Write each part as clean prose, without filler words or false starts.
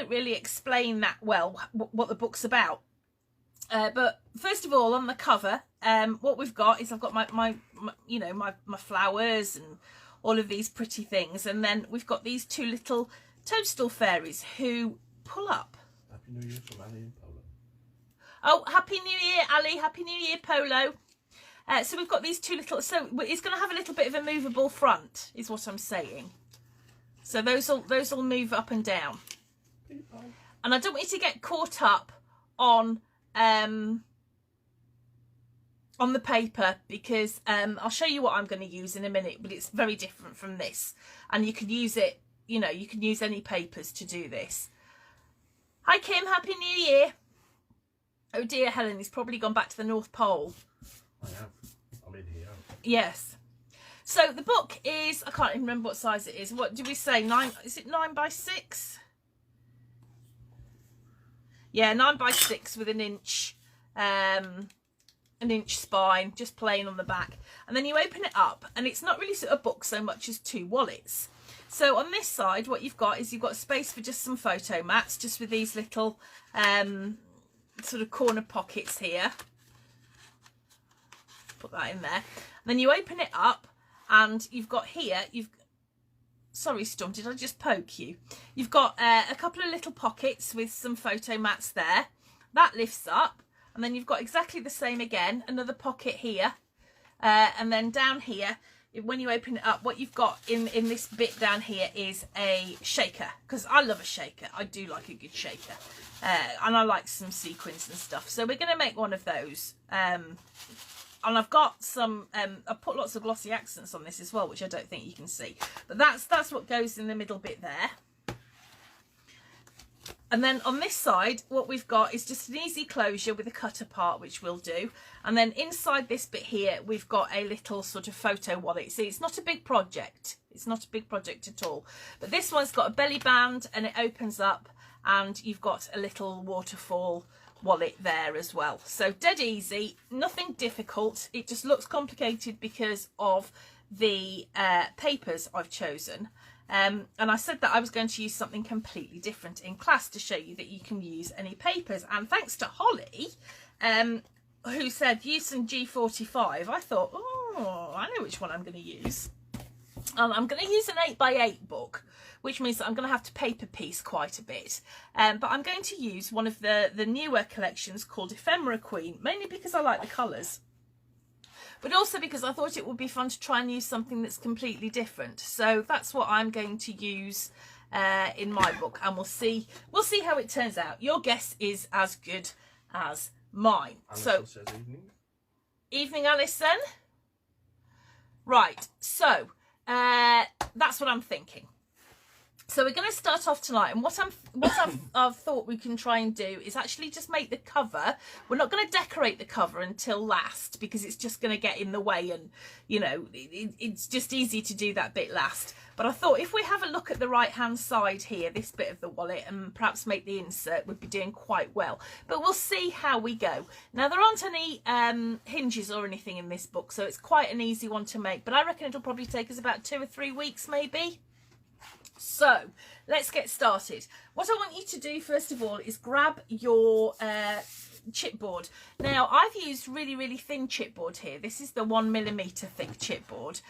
don't really explain that well what the book's about. But first of all, on the cover, what we've got is I've got my flowers and all of these pretty things, and then we've got these two little toadstool fairies who pull up. Happy New Year from Ali and Polo. Oh, Happy New Year, Ali. Happy New Year, Polo. So we've got these two little... So it's going to have a little bit of a movable front, is what I'm saying. So those will move up and down. People. And I don't want you to get caught up on the paper, because I'll show you what I'm going to use in a minute, but it's very different from this. And you can use it, you know, you can use any papers to do this. Hi, Kim. Happy New Year. Oh, dear, Helen. He's probably gone back to the North Pole. I have. I'm in here. Yes. So the book is, I can't even remember what size it is. What did we say? 9, is it 9 by 6? Yeah, 9 by 6 with an inch spine, just plain on the back. And then you open it up, and it's not really a book so much as two wallets. So on this side, what you've got is you've got space for just some photo mats, just with these little sort of corner pockets here. Put that in there. And then you open it up, and you've got here, sorry, Storm, did I just poke you? You've got a couple of little pockets with some photo mats there. That lifts up, and then you've got exactly the same again, another pocket here. And then down here, when you open it up, what you've got in this bit down here is a shaker, because I love a shaker. I do like a good shaker. And I like some sequins and stuff. So we're going to make one of those. And I've got some, I've put lots of glossy accents on this as well, which I don't think you can see. But that's what goes in the middle bit there. And then on this side, what we've got is just an easy closure with a cutter part, which we'll do. And then inside this bit here, we've got a little sort of photo wallet. See, it's not a big project. It's not a big project at all. But this one's got a belly band, and it opens up, and you've got a little waterfall wallet there as well. So dead easy, nothing difficult. It just looks complicated because of the papers I've chosen. And I said that I was going to use something completely different in class to show you that you can use any papers. And thanks to Holly, who said use some G45, I thought, oh, I know which one I'm going to use. I'm going to use an 8x8 book, which means that I'm going to have to paper piece quite a bit. But I'm going to use one of the newer collections called Ephemera Queen, mainly because I like the colours, but also because I thought it would be fun to try and use something that's completely different. So that's what I'm going to use in my book, and we'll see how it turns out. Your guess is as good as mine. Alison says evening. Evening, Alison. Right, so that's what I'm thinking. So we're going to start off tonight, and what I've thought we can try and do is actually just make the cover. We're not going to decorate the cover until last, because it's just going to get in the way, and you know, it's just easy to do that bit last. But I thought if we have a look at the right hand side here, this bit of the wallet, and perhaps make the insert, would be doing quite well. But we'll see how we go. Now, there aren't any hinges or anything in this book, so it's quite an easy one to make, but I reckon it'll probably take us about 2 or 3 weeks maybe. So let's get started. What I want you to do first of all is grab your chipboard. Now, I've used really thin chipboard here. This is the 1mm thick chipboard,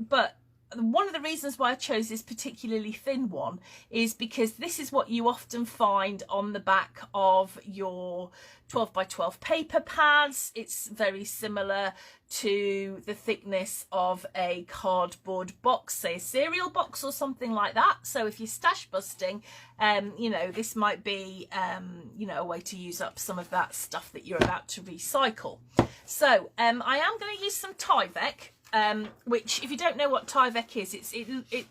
but one of the reasons why I chose this particularly thin one is because this is what you often find on the back of your 12x12 paper pads. It's very similar to the thickness of a cardboard box, say a cereal box or something like that. So if you're stash busting, you know, this might be, you know, a way to use up some of that stuff that you're about to recycle. So I am going to use some Tyvek. Which, if you don't know what Tyvek is, it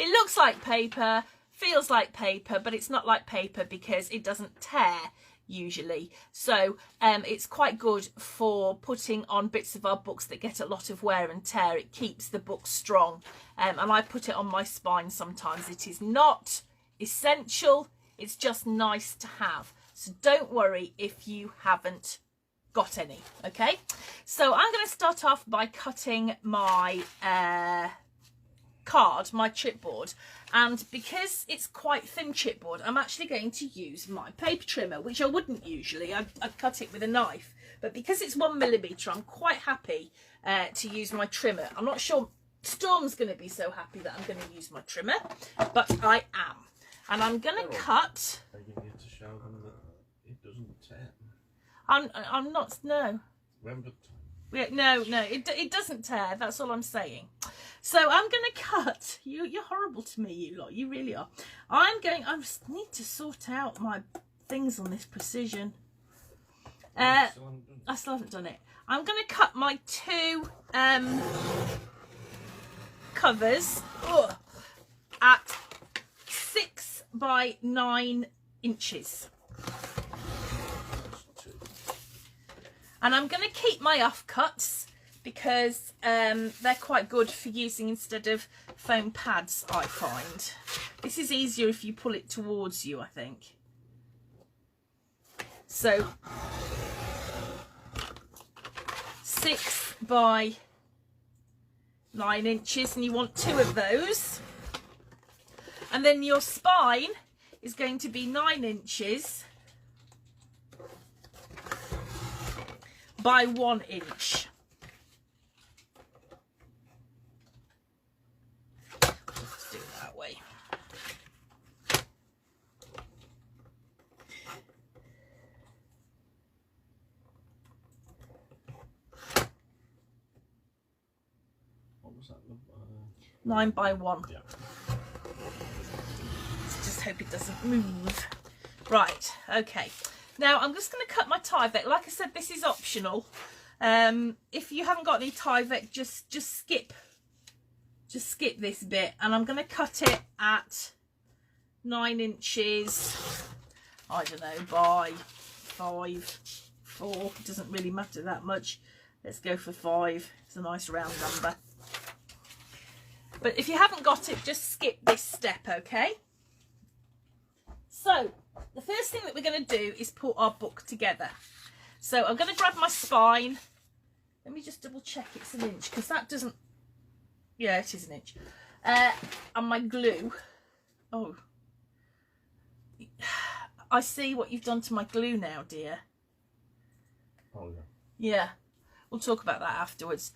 looks like paper, feels like paper, but it's not like paper because it doesn't tear usually. So it's quite good for putting on bits of our books that get a lot of wear and tear. It keeps the book strong, and I put it on my spine sometimes. It is not essential, it's just nice to have. So don't worry if you haven't got any. Okay, so I'm going to start off by cutting my card, my chipboard, and because it's quite thin chipboard, I'm actually going to use my paper trimmer, which I wouldn't usually. I'd cut it with a knife, but because it's 1mm, I'm quite happy to use my trimmer. I'm not sure Storm's going to be so happy that I'm going to use my trimmer, but I am. And I'm going to cut... Are you going to show them that it doesn't tear? I'm not... No. Remember? Yeah, no, it doesn't tear. That's all I'm saying. So I'm going to cut... You're horrible to me, you lot. You really are. I just need to sort out my things on this precision. I still haven't done it. I'm going to cut my 2... covers at 6 by 9 inches, and I'm going to keep my offcuts because they're quite good for using instead of foam pads. I find this is easier if you pull it towards you, I think. So 6 by 9 inches, and you want 2 of those, and then your spine is going to be 9 inches by 1 inch. Let's do it that way. What was that? 9 by 1. Yeah. Let's just hope it doesn't move. Right, okay. Now I'm just going to cut my Tyvek. Like I said, this is optional. If you haven't got any Tyvek, just skip this bit, and I'm going to cut it at 9 inches. I don't know, by 5, 4. It doesn't really matter that much. Let's go for 5. It's a nice round number. But if you haven't got it, just skip this step, okay? So the first thing that we're going to do is put our book together. So I'm going to grab my spine. Let me just double check it's an inch, because that doesn't... Yeah, it is an inch. And my glue. Oh. I see what you've done to my glue now, dear. Oh, yeah. Yeah. We'll talk about that afterwards.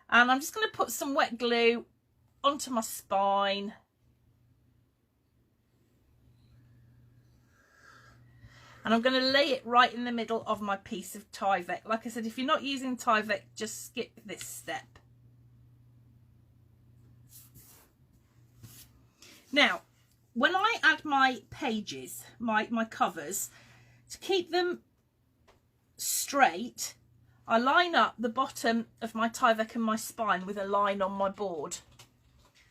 And I'm just going to put some wet glue onto my spine. And I'm going to lay it right in the middle of my piece of Tyvek. Like I said, if you're not using Tyvek, just skip this step. Now, when I add my pages, my covers, to keep them straight, I line up the bottom of my Tyvek and my spine with a line on my board.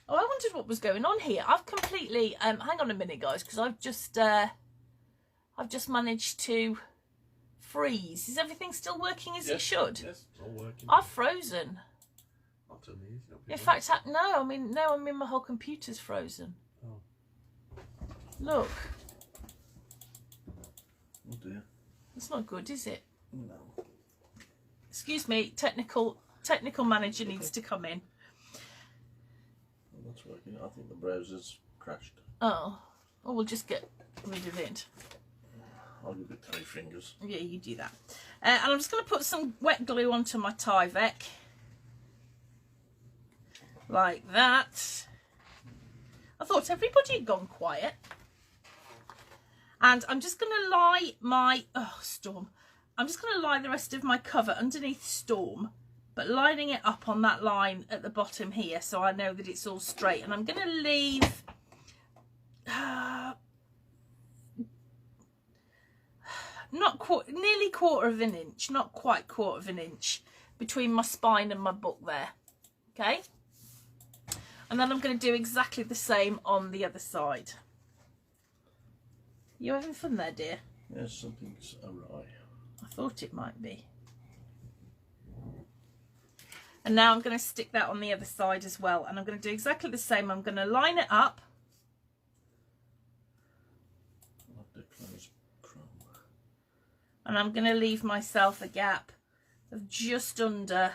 Oh, I wondered what was going on here. I've completely... hang on a minute, guys, because I've just managed to freeze. Is everything still working as it should? Yes, it's all working. I've frozen. Not to these, In fact, no, my whole computer's frozen. Oh. Look. Oh dear. It's not good, is it? No. Excuse me, technical manager needs to come in. Well, that's working. I think the browser's crashed. Oh, well, we'll just get rid of it. I'll give it 3 fingers. Yeah, you do that. And I'm just going to put some wet glue onto my Tyvek. Like that. I thought everybody had gone quiet. And I'm just going to lie my... Oh, Storm. I'm just going to lie the rest of my cover underneath Storm, but lining it up on that line at the bottom here so I know that it's all straight. And I'm going to leave... nearly quarter of an inch, not quite quarter of an inch between my spine and my book there. Okay? And then I'm going to do exactly the same on the other side. You having fun there, dear? Yes, something's awry. I thought it might be. And now I'm going to stick that on the other side as well. And I'm going to do exactly the same. I'm going to line it up. And I'm going to leave myself a gap of just under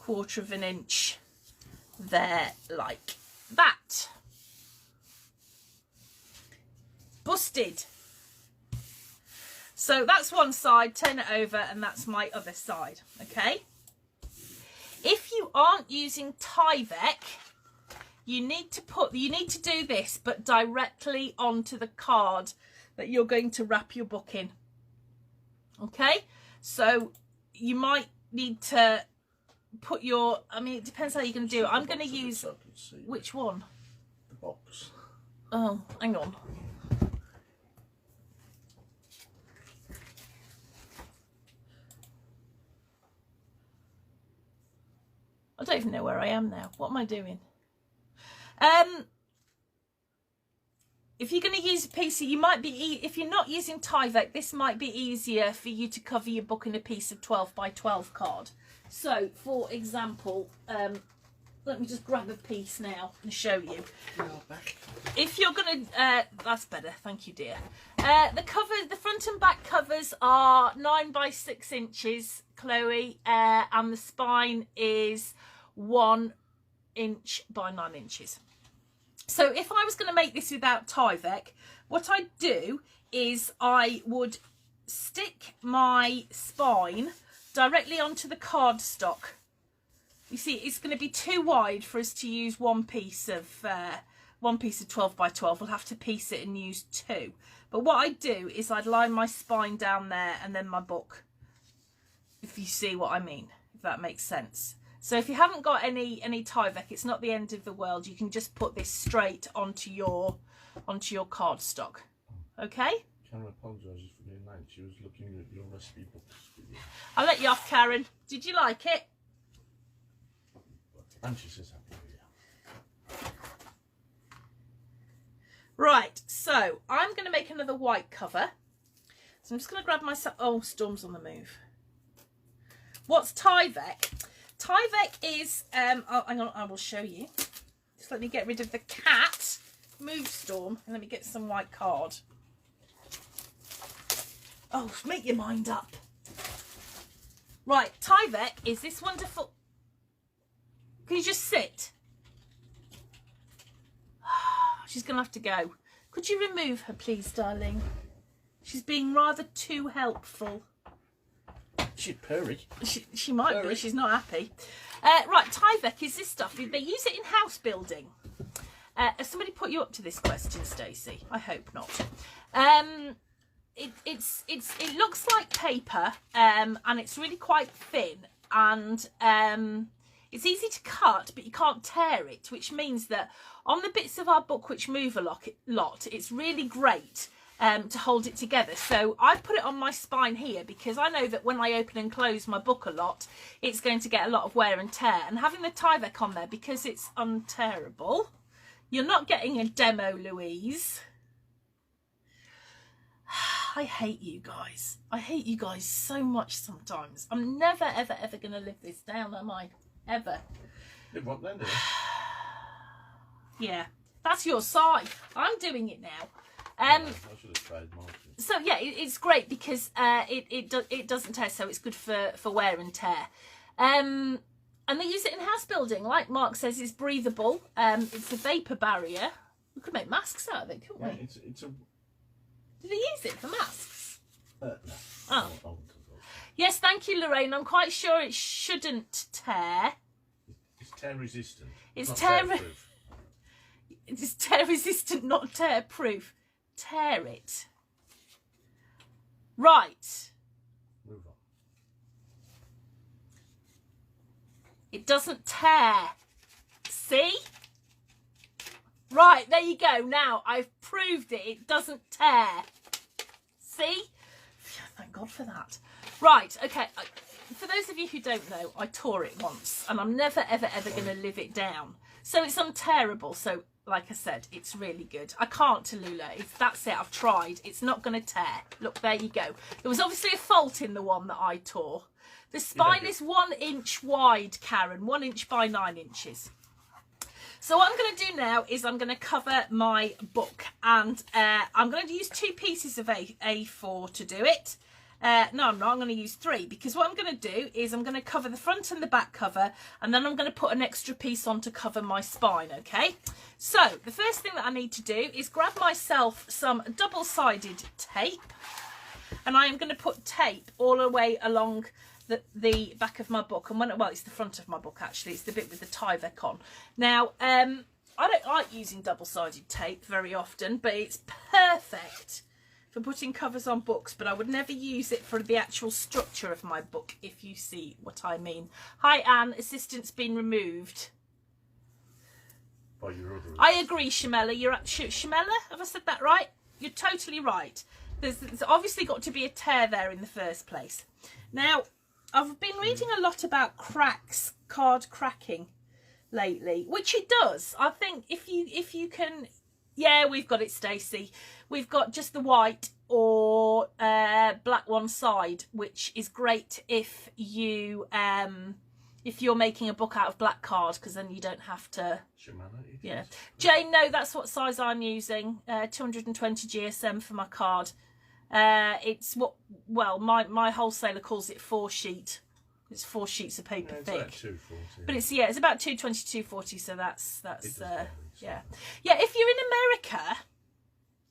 1/4 of an inch there, like that. Busted. So that's one side, turn it over, and that's my other side, okay? If you aren't using Tyvek, you need to do this, but directly onto the card that you're going to wrap your book in. Okay? So you might need to put your, I mean, it depends how you're going to do it. I'm going to use, which one? The box. Oh, hang on. I don't even know where I am now. What am I doing? If you're going to use a piece, you might be, if you're not using Tyvek, this might be easier for you to cover your book in a piece of 12 by 12 card. So, for example, let me just grab a piece now and show you. If you're going to, that's better, thank you, dear. The front and back covers are 9 by 6 inches, Chloe, and the spine is 1 inch by 9 inches. So if I was going to make this without Tyvek, what I'd do is I would stick my spine directly onto the cardstock. You see, it's going to be too wide for us to use one piece of 12 by 12. We'll have to piece it and use 2. But what I'd do is I'd line my spine down there and then my book, if you see what I mean, if that makes sense. So if you haven't got any Tyvek, it's not the end of the world. You can just put this straight onto your cardstock. Okay? Karen apologises for being late. She was looking at your recipe books. I'll let you off, Karen. Did you like it? And she says happy New Year. Right, so I'm going to make another white cover. So I'm just going to grab myself. Oh, Storm's on the move. What's Tyvek? Tyvek is, oh, hang on, I will show you. Just let me get rid of the cat. Move, Storm, and let me get some white card. Oh, make your mind up. Right, Tyvek is this wonderful... Can you just sit? She's going to have to go. Could you remove her, please, darling? She's being rather too helpful. She's purry. She might be. She's not happy. Right, Tyvek is this stuff. They use it in house building. Has somebody put you up to this question, Stacey? I hope not. It looks like paper, and it's really quite thin, and it's easy to cut, but you can't tear it, which means that on the bits of our book which move a lot, it's really great to hold it together. So I put it on my spine here because I know that when I open and close my book a lot, it's going to get a lot of wear and tear. And having the Tyvek on there, because it's unterable, you're not getting a demo, Louise. I hate you guys. I hate you guys so much sometimes. I'm never, ever, ever going to live this down, am I? Ever. Live what then, dear? Yeah, that's your side. I'm doing it now. I should have tried more. So yeah, it's great because it doesn't tear, so it's good for wear and tear. And they use it in house building, like Mark says. It's breathable. It's a vapor barrier. We could make masks out of it, couldn't we? It's a. Did they use it for masks? No. Oh. Yes, thank you, Lorraine. I'm quite sure it shouldn't tear. It's tear resistant. It's not tear. proof. It's tear resistant, not tear proof. Tear it. Right. Move on. It doesn't tear. See? Right, there you go. Now I've proved it. It doesn't tear. See? Thank God for that. Right, okay. For those of you who don't know, I tore it once and I'm never, ever, ever going to live it down. So it's unterable. So, like I said, it's really good. I can't, Tallulah. That's it. I've tried. It's not going to tear. Look, there you go. There was obviously a fault in the one that I tore. The spine is 1 inch wide, Karen. 1 inch by 9 inches. So what I'm going to do now is I'm going to cover my book, and I'm going to use 2 pieces of A4 to do it. No, I'm not. I'm going to use 3 because what I'm going to do is I'm going to cover the front and the back cover, and then I'm going to put an extra piece on to cover my spine, okay? So the first thing that I need to do is grab myself some double-sided tape, and I am going to put tape all the way along the back of my book. And well, it's the front of my book, actually. It's the bit with the Tyvek on. Now, I don't like using double-sided tape very often, but it's perfect for putting covers on books, but I would never use it for the actual structure of my book, if you see what I mean. Hi, Anne. Assistant's been removed. By your other... I agree, Shamella. Shamella? Have I said that right? You're totally right. There's obviously got to be a tear there in the first place. Now, I've been reading a lot about card cracking lately, which it does. I think if you can... Yeah, we've got it, Stacey. We've got just the white or black one side, which is great if you're making a book out of black card, because then you don't have to. Yeah, Jane, no, that's what size I'm using. 220 GSM for my card. It's what my wholesaler calls it 4 sheet. It's 4 sheets of paper thick. About 240. But it's about 220, 240. So that's yeah. If you're in America,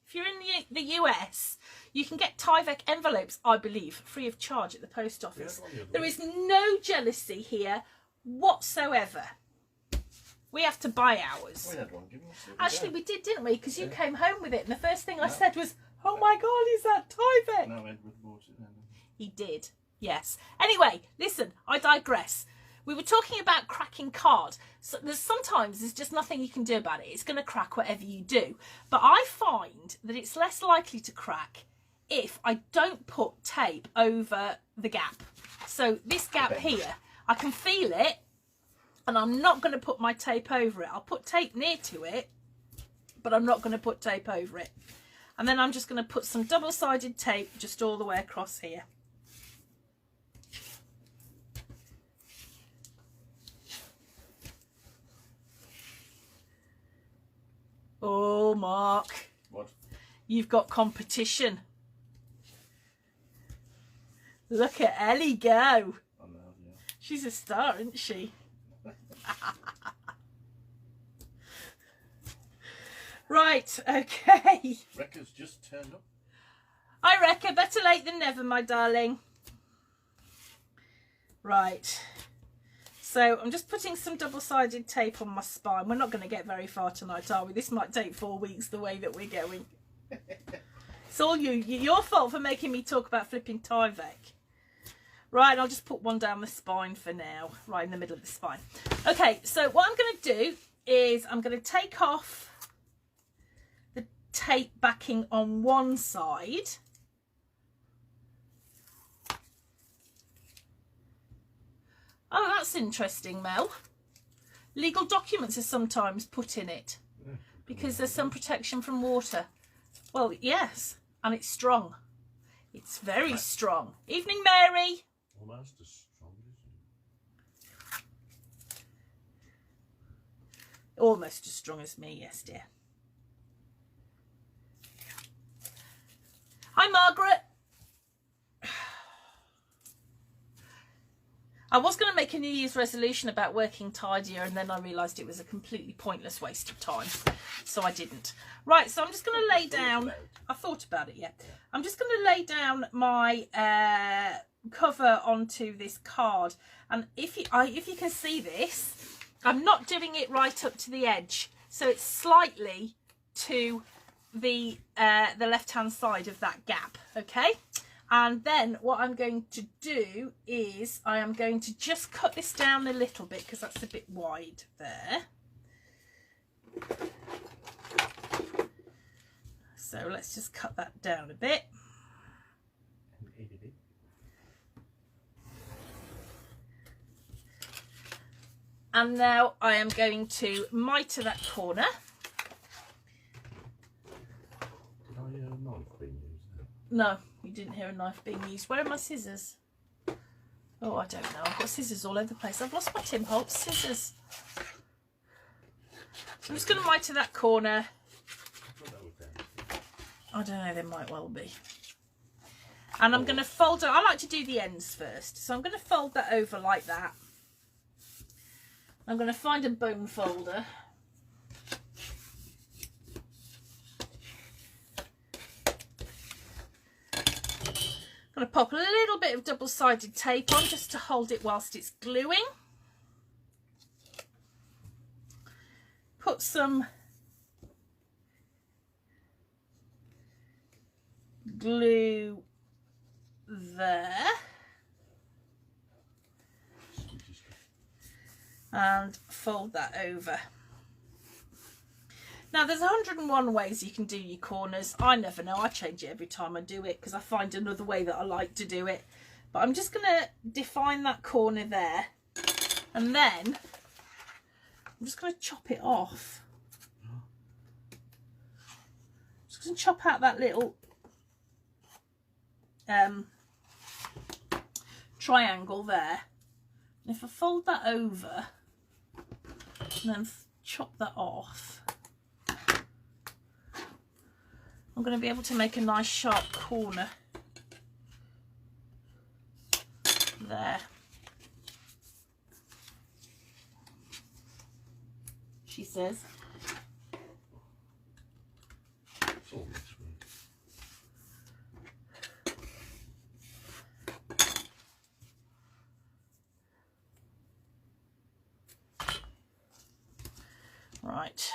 if you're in the US, you can get Tyvek envelopes, I believe, free of charge at the post office. Yeah, there is no jealousy here whatsoever. We have to buy ours. We had one given us. Actually, we did, didn't we? Because you came home with it, and the first thing I said was, "Oh my God, is that Tyvek?" No, Edward bought it then. He did. Yes. Anyway, listen, I digress. We were talking about cracking card. So sometimes there's just nothing you can do about it. It's going to crack whatever you do. But I find that it's less likely to crack if I don't put tape over the gap. So this gap here, I can feel it, and I'm not going to put my tape over it. I'll put tape near to it, but I'm not going to put tape over it. And then I'm just going to put some double-sided tape just all the way across here. Oh, Mark. What? You've got competition. Look at Ellie go. I know, yeah. She's a star, isn't she? Right, okay. Rekka's just turned up. Hi, Rekka. Better late than never, my darling. Right. So I'm just putting some double-sided tape on my spine. We're not going to get very far tonight, are we? This might take 4 weeks the way that we're going. It's all your fault for making me talk about flipping Tyvek. Right, I'll just put one down the spine for now, right in the middle of the spine. Okay, so what I'm going to do is I'm going to take off the tape backing on one side. Oh, that's interesting, Mel. Legal documents are sometimes put in it because there's some protection from water. Well, yes, and it's strong. It's very strong. Evening, Mary. Almost as strong, isn't it? Almost as strong as me, yes, dear. Hi, Margaret. I was going to make a New Year's resolution about working tidier, and then I realised it was a completely pointless waste of time, so I didn't. Right, so I'm just going to lay down... I thought about it, yeah. I'm just going to lay down my cover onto this card, and if you can see this, I'm not doing it right up to the edge, so it's slightly to the left-hand side of that gap, okay? And then what I'm going to do is I am going to just cut this down a little bit because that's a bit wide there. So let's just cut that down a bit. And now I am going to mitre that corner. Did I hear a knife being used there? No, you didn't hear a knife being used. Where are my scissors? Oh, I don't know. I've got scissors all over the place. I've lost my Tim Holtz scissors. I'm just going to mitre that corner. I don't know, there might well be. And I'm going to fold it. I like to do the ends first. So I'm going to fold that over like that. I'm going to find a bone folder. I'm going to pop a little bit of double-sided tape on just to hold it whilst it's gluing. Put some glue there. And fold that over. Now there's 101 ways you can do your corners. I never know. I change it every time I do it because I find another way that I like to do it. But I'm just going to define that corner there. And then I'm just going to chop it off. Just going to chop out that little triangle there. And if I fold that over and then chop that off, I'm going to be able to make a nice sharp corner there. She says. It's all this way. Right.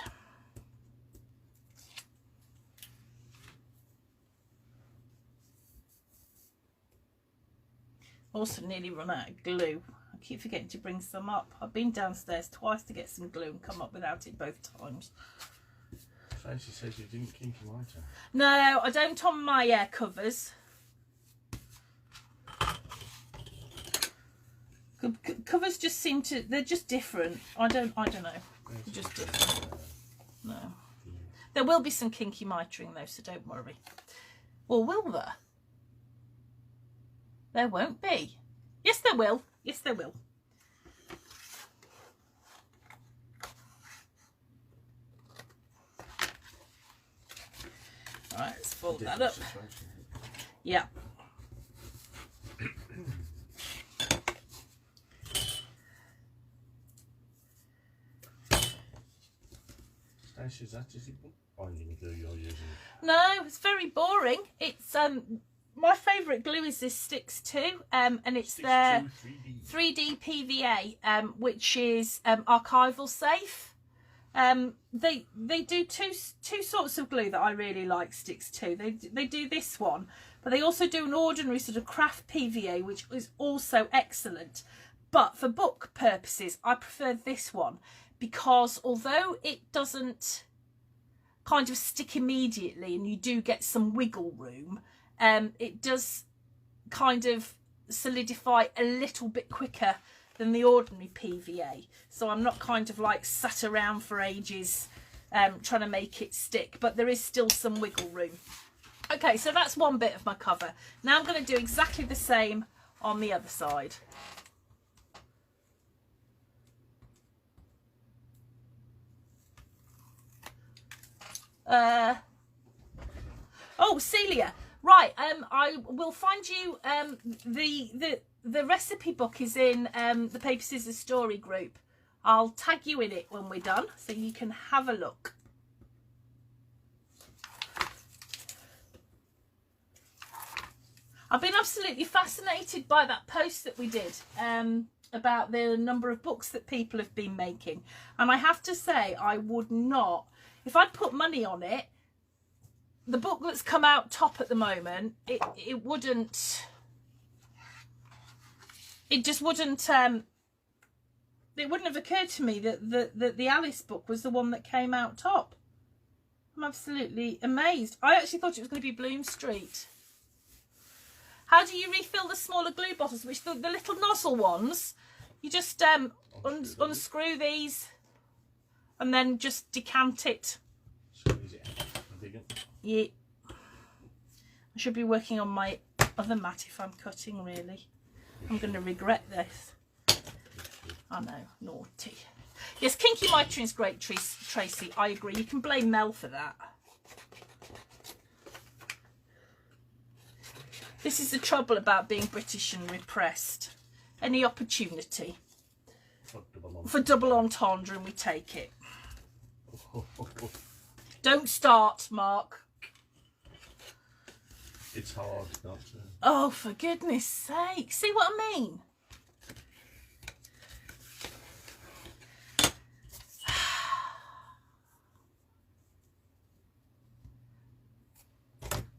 Also nearly run out of glue. I keep forgetting to bring some up. I've been downstairs twice to get some glue and come up without it both times. Fancy says you didn't kinky white. No, I don't on my covers. Covers just seem to, they're just different. I don't know. They're just different. No. There will be some kinky mitering though, so don't worry. Or will there? There won't be. Yes, there will. Yes, there will. All right, let's fold that up. Yeah. Stacey, is that just binding glue you're using? No, it's very boring. It's my favourite glue is this Sticks 2, and it's their 3D PVA, which is archival safe. They do two sorts of glue that I really like. Sticks 2. They do this one, but they also do an ordinary sort of craft PVA, which is also excellent. But for book purposes, I prefer this one because although it doesn't kind of stick immediately, and you do get some wiggle room. It does kind of solidify a little bit quicker than the ordinary PVA. So I'm not kind of like sat around for ages trying to make it stick, but there is still some wiggle room. Okay, so that's one bit of my cover. Now I'm going to do exactly the same on the other side. Oh, Celia. Right, I will find you the recipe book is in the Paper Scissors Story group. I'll tag you in it when we're done so you can have a look. I've been absolutely fascinated by that post that we did about the number of books that people have been making. And I have to say, I would not, if I'd put money on it, the book that's come out top at the moment, it just wouldn't have occurred to me that the Alice book was the one that came out top. I'm absolutely amazed. I actually thought it was going to be Bloom Street. How do you refill the smaller glue bottles? Which the little nozzle ones, you just unscrew these and then just decant it. Squeeze it out. Yeah. I should be working on my other mat if I'm cutting, really. I'm going to regret this. I know, naughty. Yes, kinky mitering is great, Tracy. I agree. You can blame Mel for that. This is the trouble about being British and repressed. Any opportunity for double entendre and we take it. Don't start, Mark. It's hard not to. Oh, for goodness sake. See what I mean?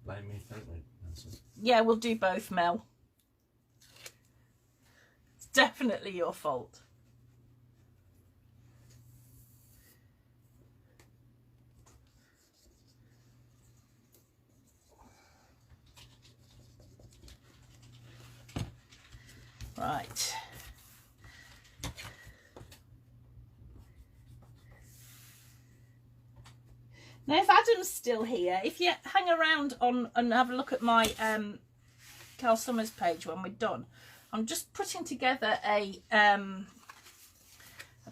Blame me, thank me. Yeah, we'll do both, Mel. It's definitely your fault. Right. Now, if Adam's still here, if you hang around on and have a look at my Carl Summers page when we're done, I'm just putting together a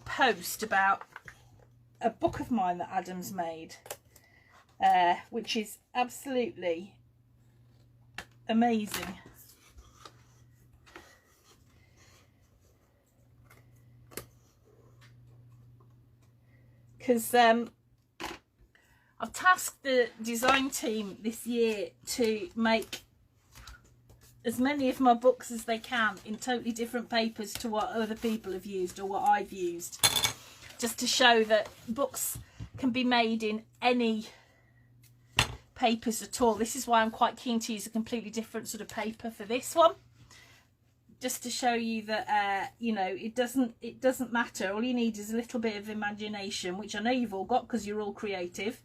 post about a book of mine that Adam's made, which is absolutely amazing. Because I've tasked the design team this year to make as many of my books as they can in totally different papers to what other people have used or what I've used, just to show that books can be made in any papers at all. This is why I'm quite keen to use a completely different sort of paper for this one, just to show you that you know, it doesn't matter. All you need is a little bit of imagination, which I know you've all got because you're all creative,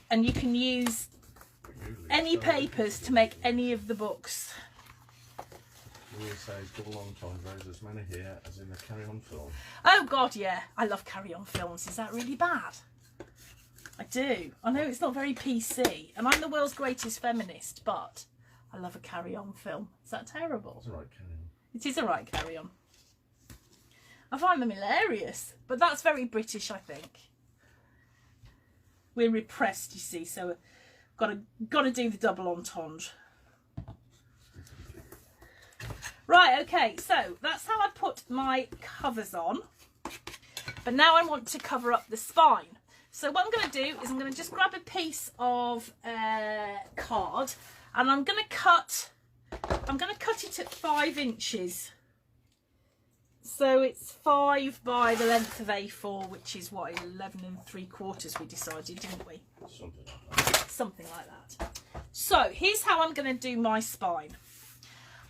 and you can use any papers to make any of the books. We say double entendres, as many here as in the Carry On film. Oh God, yeah, I love Carry On films. Is that really bad? I do. I know it's not very PC, and I'm the world's greatest feminist, but I love a Carry On film. Is that terrible? It's alright, Carry On. It is a right Carry On. I find them hilarious, but that's very British, I think. We're repressed, you see, so got to do the double entendre. Right, okay, so that's how I put my covers on. But now I want to cover up the spine. So what I'm going to do is I'm going to just grab a piece of card, and I'm going to cut it at 5 inches. So it's 5 by the length of A4, which is what, 11 3/4 we decided, didn't we? Something like that. Something like that. So here's how I'm going to do my spine.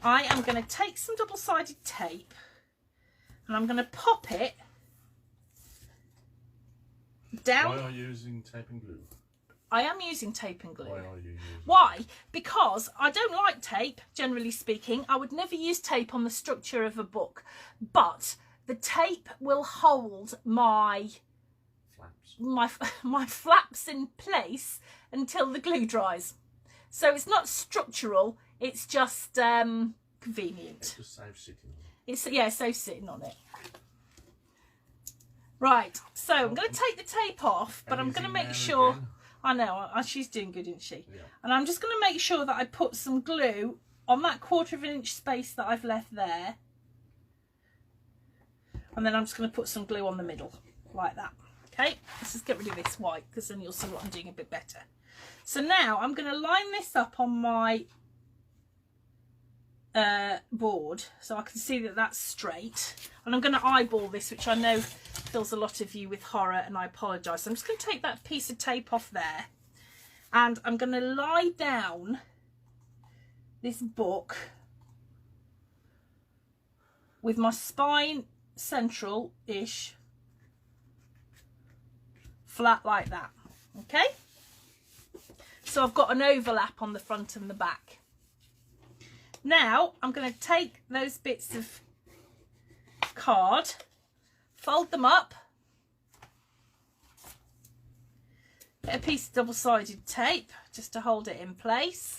I am going to take some double-sided tape and I'm going to pop it down. Why are you using tape and glue? I am using tape and glue. Why are you using Why? Because I don't like tape, generally speaking. I would never use tape on the structure of a book, but the tape will hold my flaps in place until the glue dries. So it's not structural, it's just convenient. It's just safe sitting on it. It's, yeah, safe sitting on it. Right, so I'm going to take the tape off, but I'm going to make sure... Again? I know, she's doing good, isn't she? Yeah. And I'm just going to make sure that I put some glue on that 1/4 inch space that I've left there. And then I'm just going to put some glue on the middle, like that. Okay, let's just get rid of this white, because then you'll see what I'm doing a bit better. So now I'm going to line this up on my board, so I can see that that's straight. And I'm going to eyeball this, which I know fills a lot of you with horror, and I apologise. So I'm just going to take that piece of tape off there, and I'm going to lie down this book with my spine central-ish, flat like that. Okay, so I've got an overlap on the front and the back. Now I'm going to take those bits of card, fold them up, get a piece of double-sided tape just to hold it in place.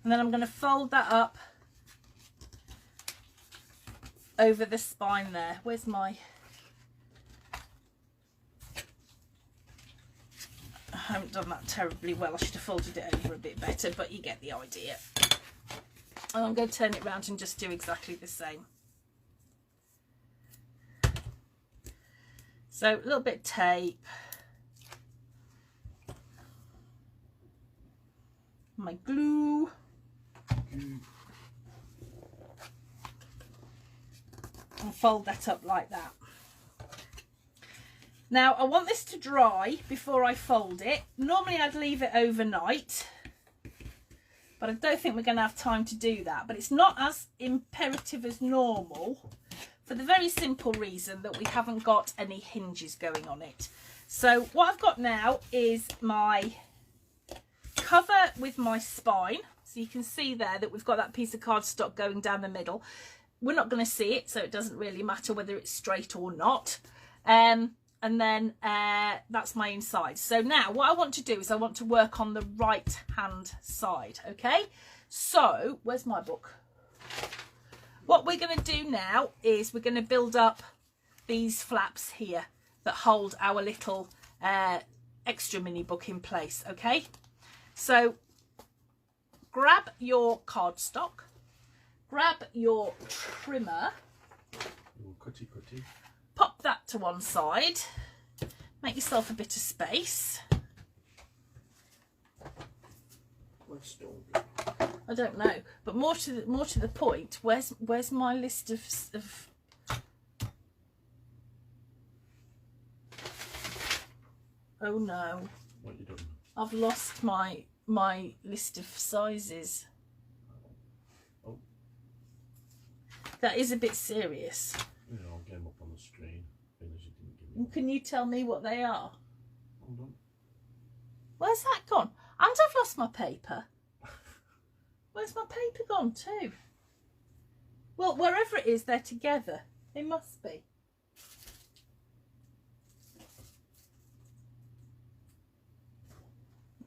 And then I'm going to fold that up over the spine there. Where's my... I haven't done that terribly well. I should have folded it over a bit better, but you get the idea. And I'm going to turn it around and just do exactly the same. So a little bit of tape. My glue. And fold that up like that. Now I want this to dry before I fold it. Normally I'd leave it overnight, but I don't think we're going to have time to do that. But it's not as imperative as normal for the very simple reason that we haven't got any hinges going on it. So what I've got now is my cover with my spine. So you can see there that we've got that piece of cardstock going down the middle. We're not going to see it, so it doesn't really matter whether it's straight or not. And then that's my inside. So now what I want to do is I want to work on the right hand side. Okay, so where's my book? What we're going to do now is we're going to build up these flaps here that hold our little extra mini book in place. Okay, so grab your cardstock, grab your trimmer, Cutty. pop that to one side, make yourself a bit of space. I don't know, but more to the point, where's my list of oh no, What you doing? I've lost my list of sizes. Oh. That is a bit serious. Yeah, I'll get them up on the screen. Because you didn't give me. Can you tell me what they are? Hold on. Where's that gone? And I've lost my paper. Where's my paper gone too? Well, wherever it is, they're together. They must be.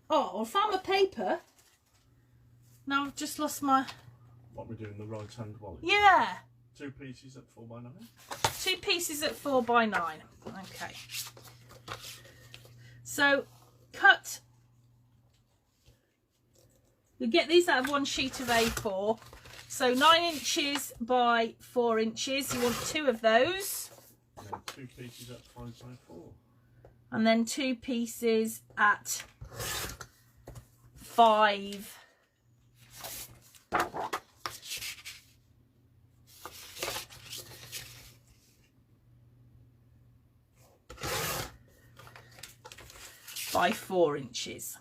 Oh, I found my paper. Now I've just lost my... What we're doing, the right hand wallet? Yeah. 2 pieces at 4x9. 2 pieces at 4x9. Okay. So, cut... You get these out of one sheet of A4. So 9 inches by 4 inches. You want 2 of those. And then 2 pieces at 5x4. And then 2 pieces at 5. By 4 inches.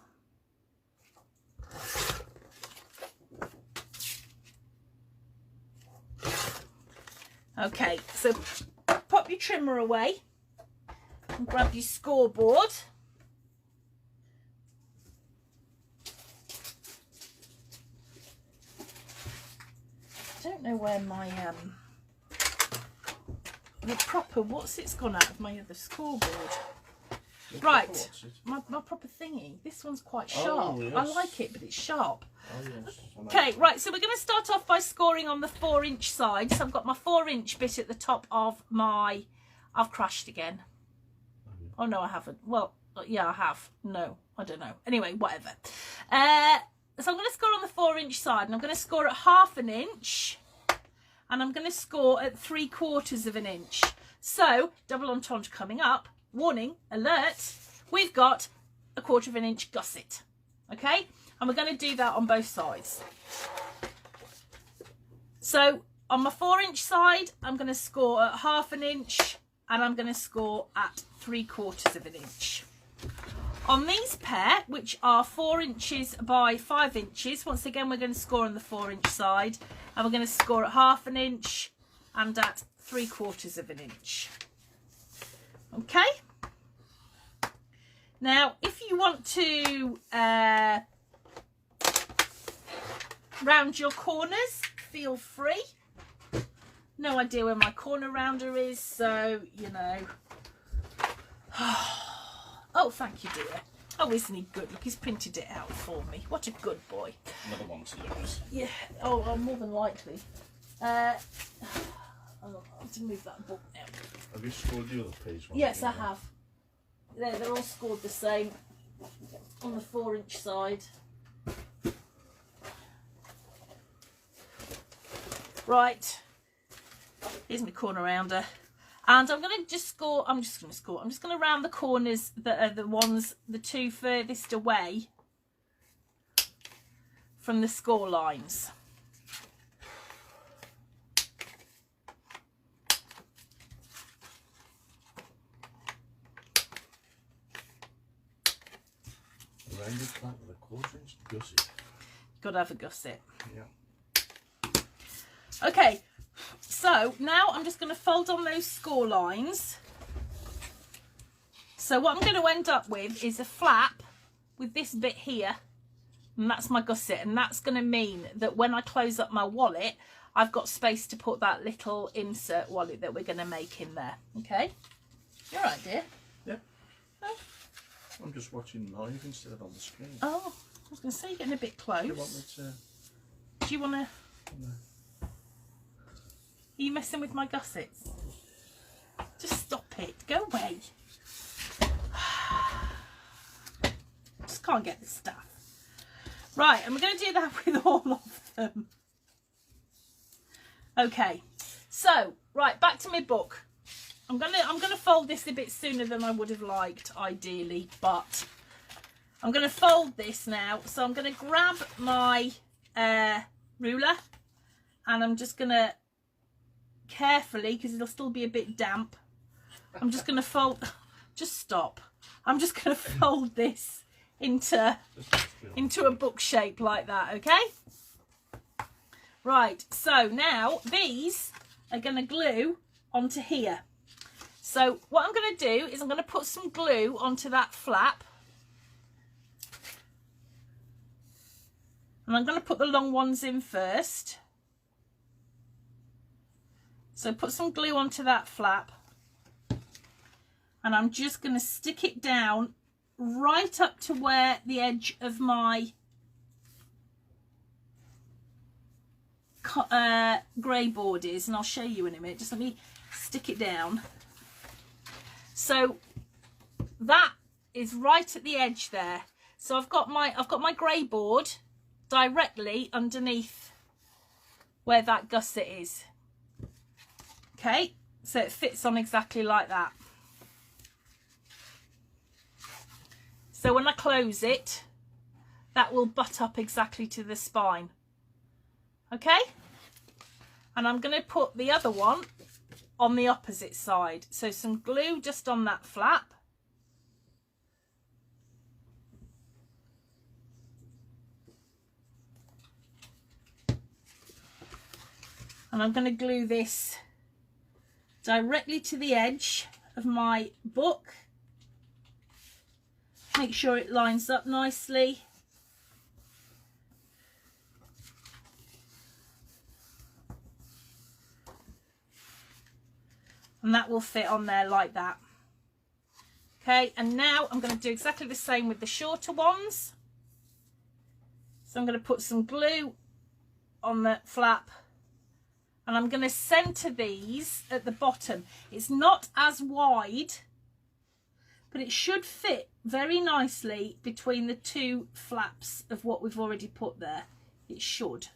Okay, so pop your trimmer away and grab your scoreboard. I don't know where my the proper, it's gone out of my other scoreboard. Right, my proper thingy. This one's quite sharp. Yes. I like it, but it's sharp. Oh, yes. Okay, right, so we're going to start off by scoring on the 4-inch side. So I've got my 4-inch bit at the top of my... I've crashed again. Oh, no, I haven't. Well, yeah, I have. No, I don't know. Anyway, whatever. So I'm going to score on the 4-inch side, and I'm going to score at 1/2 inch, and I'm going to score at 3/4 of an inch. So, double entendre coming up. Warning, alert, we've got a 1/4 inch gusset. Okay? And we're going to do that on both sides. So on my 4-inch side, I'm going to score at 1/2 inch, and I'm going to score at 3/4 inch. On these pair, which are 4 inches by 5 inches, once again, we're going to score on the 4-inch side, and we're going to score at 1/2 inch and at 3/4 inch. Okay? Now, if you want to round your corners, feel free. No idea where my corner rounder is, so, you know. Oh, thank you, dear. Oh, isn't he good? Look, he's printed it out for me. What a good boy. Another one to lose. Yeah, oh, more than likely. I'll have to move that book now. Have you scored the other piece? Yes, I have. They're all scored the same on the 4-inch side. Right, here's my corner rounder, and I'm going to just score. I'm just going to round the corners that are the two furthest away from the score lines. Rounded flat with a 1/4-inch gusset. Got to have a gusset. Yeah. Okay, so now I'm just going to fold on those score lines. So what I'm going to end up with is a flap with this bit here, and that's my gusset, and that's going to mean that when I close up my wallet, I've got space to put that little insert wallet that we're going to make in there. Okay, you're right, dear. Yeah. Oh. I'm just watching live instead of on the screen. Oh, I was going to say you're getting a bit close. Do you want me to? Do you want to? No. Are you messing with my gussets? Just stop it. Go away. Just can't get this stuff. Right, and we're going to do that with all of them. Okay, so right, back to my book. I'm gonna fold this a bit sooner than I would have liked, ideally, but I'm gonna fold this now. So I'm gonna grab my ruler, and I'm just gonna carefully, because it'll still be a bit damp, I'm just gonna fold. Just stop. I'm just gonna fold this into a book shape like that. Okay. Right. So now these are gonna glue onto here. So what I'm going to do is I'm going to put some glue onto that flap. And I'm going to put the long ones in first. So put some glue onto that flap. And I'm just going to stick it down right up to where the edge of my grey board is. And I'll show you in a minute. Just let me stick it down. So that is right at the edge there. So I've got my grey board directly underneath where that gusset is. Okay, so it fits on exactly like that. So when I close it, that will butt up exactly to the spine. Okay, and I'm going to put the other one on the opposite side. So some glue just on that flap. And I'm going to glue this directly to the edge of my book. Make sure it lines up nicely. And that will fit on there like that. Okay, and now I'm going to do exactly the same with the shorter ones. So I'm going to put some glue on the flap, and I'm going to centre these at the bottom. It's not as wide, but it should fit very nicely between the two flaps of what we've already put there. It should.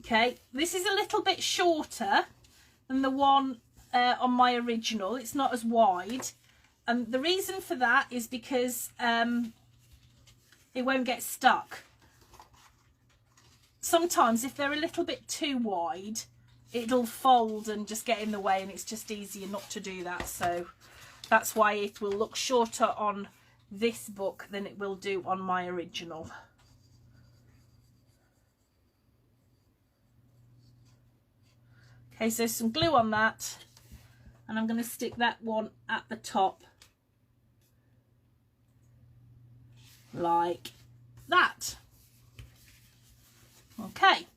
Okay, this is a little bit shorter than the one on my original. It's not as wide, and the reason for that is because it won't get stuck. Sometimes if they're a little bit too wide, it'll fold and just get in the way, and it's just easier not to do that. So that's why it will look shorter on this book than it will do on my original. Okay, so some glue on that, and I'm going to stick that one at the top like that. Okay,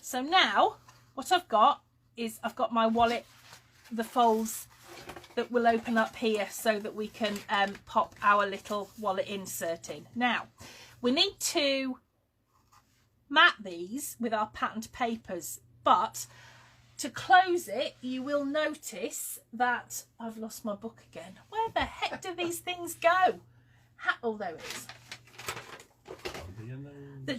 so now what I've got is I've got my wallet, the folds that will open up here so that we can pop our little wallet insert in. Now, we need to mat these with our patterned papers, but To close it, you will notice that I've lost my book again. Where the heck do these things go? Oh, there it is.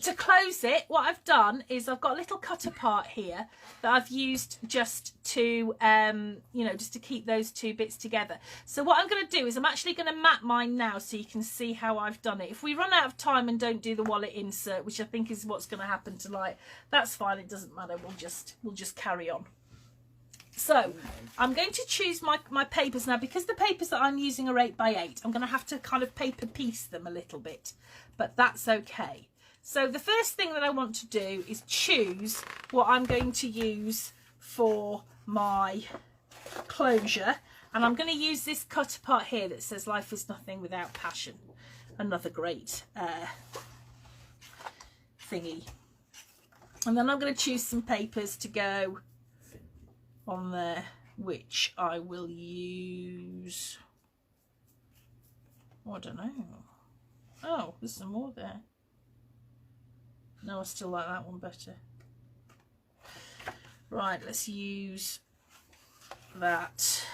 To close it, what I've done is I've got a little cutter part here that I've used just to, you know, just to keep those two bits together. So what I'm going to do is I'm actually going to mat mine now so you can see how I've done it. If we run out of time and don't do the wallet insert, which I think is what's going to happen tonight, that's fine. It doesn't matter. We'll just carry on. So I'm going to choose my papers now. Because the papers that I'm using are 8x8, I'm going to have to kind of paper piece them a little bit, but that's okay. So the first thing that I want to do is choose what I'm going to use for my closure. And I'm going to use this cutter part here that says life is nothing without passion. Another great thingy. And then I'm going to choose some papers to go on there, which I will use. Oh, I don't know. Oh, there's some more there. No, I still like that one better. Right, let's use that.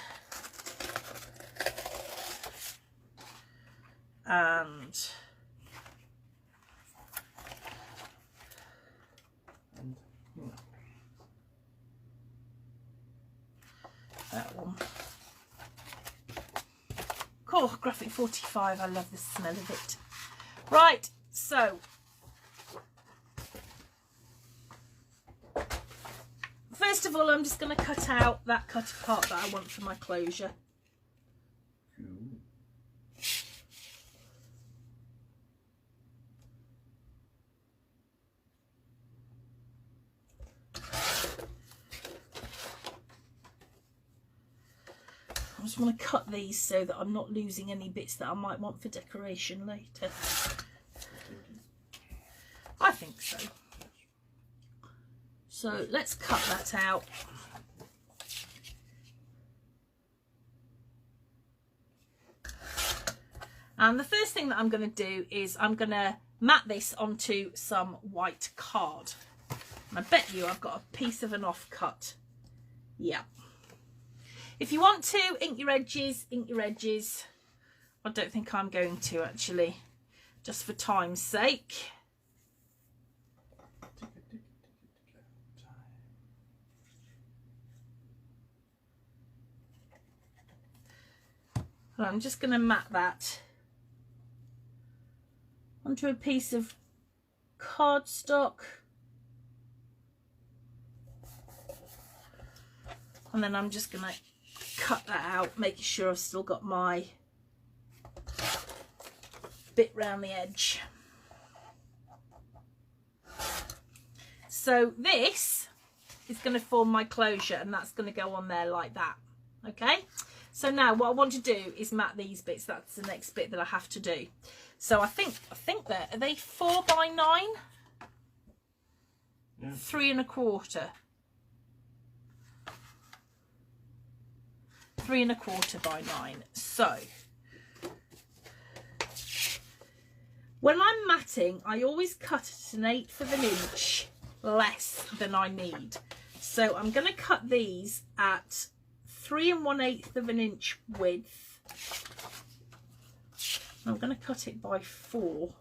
And that one. Cool, graphic 45. I love the smell of it. Right, so first of all, I'm just going to cut out that cutter part that I want for my closure. I just want to cut these so that I'm not losing any bits that I might want for decoration later. I think so. So let's cut that out. And the first thing that I'm going to do is I'm going to mat this onto some white card. And I bet you I've got a piece of an offcut. Yeah. If you want to ink your edges, ink your edges. I don't think I'm going to actually, just for time's sake. I'm just going to mat that onto a piece of cardstock, and then I'm just going to cut that out, making sure I've still got my bit round the edge. So this is going to form my closure, and that's going to go on there like that. Okay, so now what I want to do is mat these bits. That's the next bit that I have to do. So I think that are they 4x9? Yeah. 3 1/4. 3 1/4 by 9. So when I'm matting, I always cut at 1/8 of an inch less than I need. So I'm going to cut these at 3 1/8 of an inch width. I'm going to cut it by 4.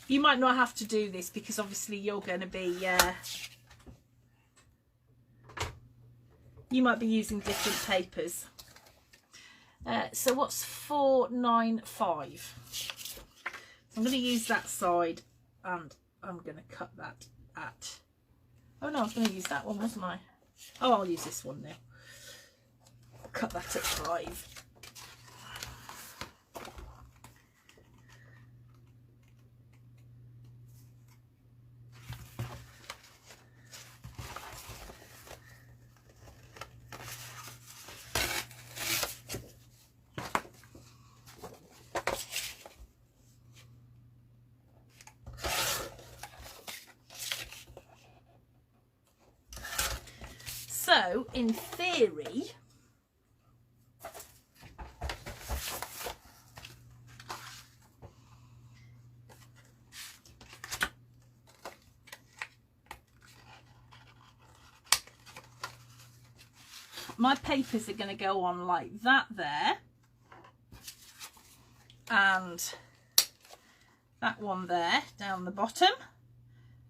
You might not have to do this because obviously you're going to be, you might be using different papers. So what's 495? I'm going to use that side and I'm going to cut that at, oh no, I was going to use that one, wasn't I? Oh, I'll use this one now. Cut that at 5. So, in theory, my papers are going to go on like that there, and that one there down the bottom,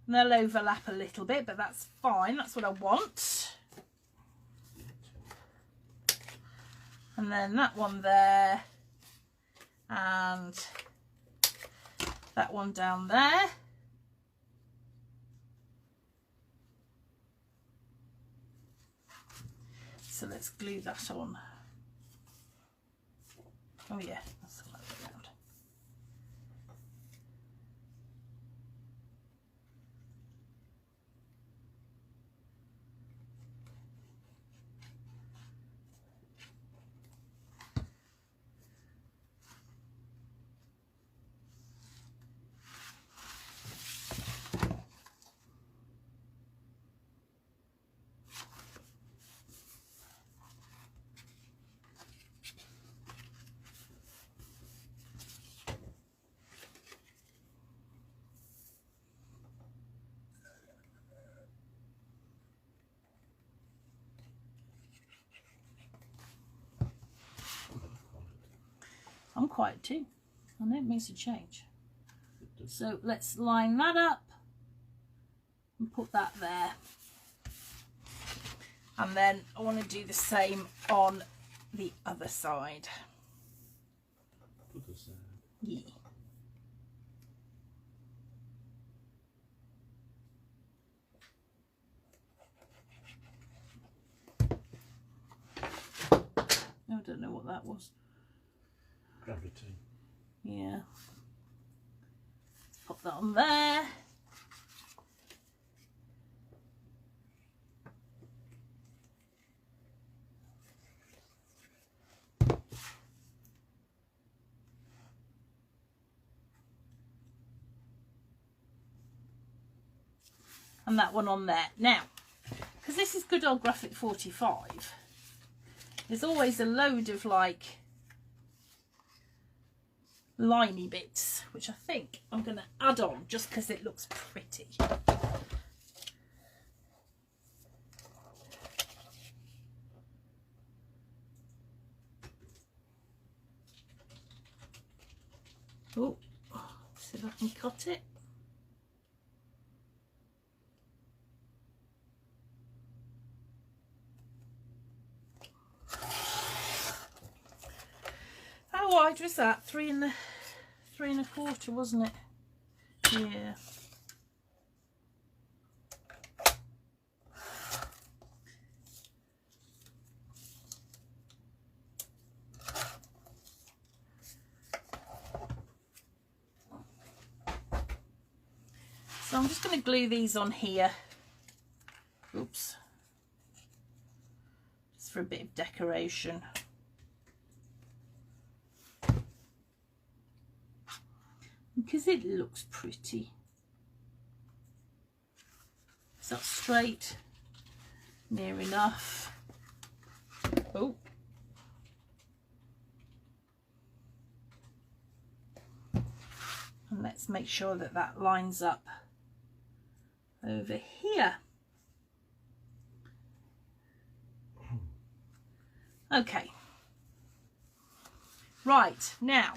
and they'll overlap a little bit, but that's fine, that's what I want. And then that one there, and that one down there. So let's glue that on. Oh yeah, that's the other way around. I'm quiet too. I know it makes a change. So let's line that up and put that there. And then I want to do the same on the other side. Yeah. I don't know what that was. Gravity. Yeah. Let's pop that on there. And that one on there. Now, because this is good old graphic 45, there's always a load of like liney bits, which I think I'm going to add on just because it looks pretty. Oh, see if I can cut it. How wide was that? 3 3¼ wasn't it? Yeah. So I'm just going to glue these on here. Oops. Just for a bit of decoration. Because it looks pretty. Is that straight? Near enough. Oh. And let's make sure that that lines up over here. Okay. Right, now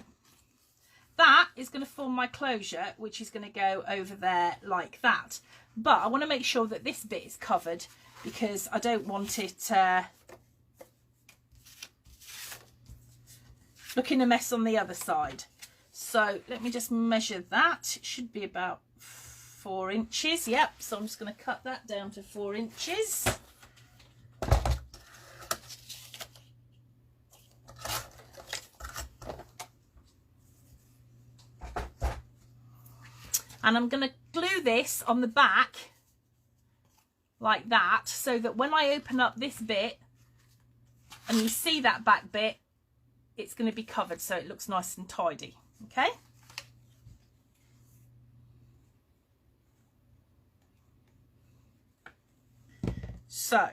that is going to form my closure, which is going to go over there like that. But I want to make sure that this bit is covered because I don't want it looking a mess on the other side. So let me just measure that. It should be about 4 inches. Yep, so I'm just going to cut that down to 4 inches. And I'm going to glue this on the back like that, so that when I open up this bit and you see that back bit, it's going to be covered so it looks nice and tidy. Okay? So,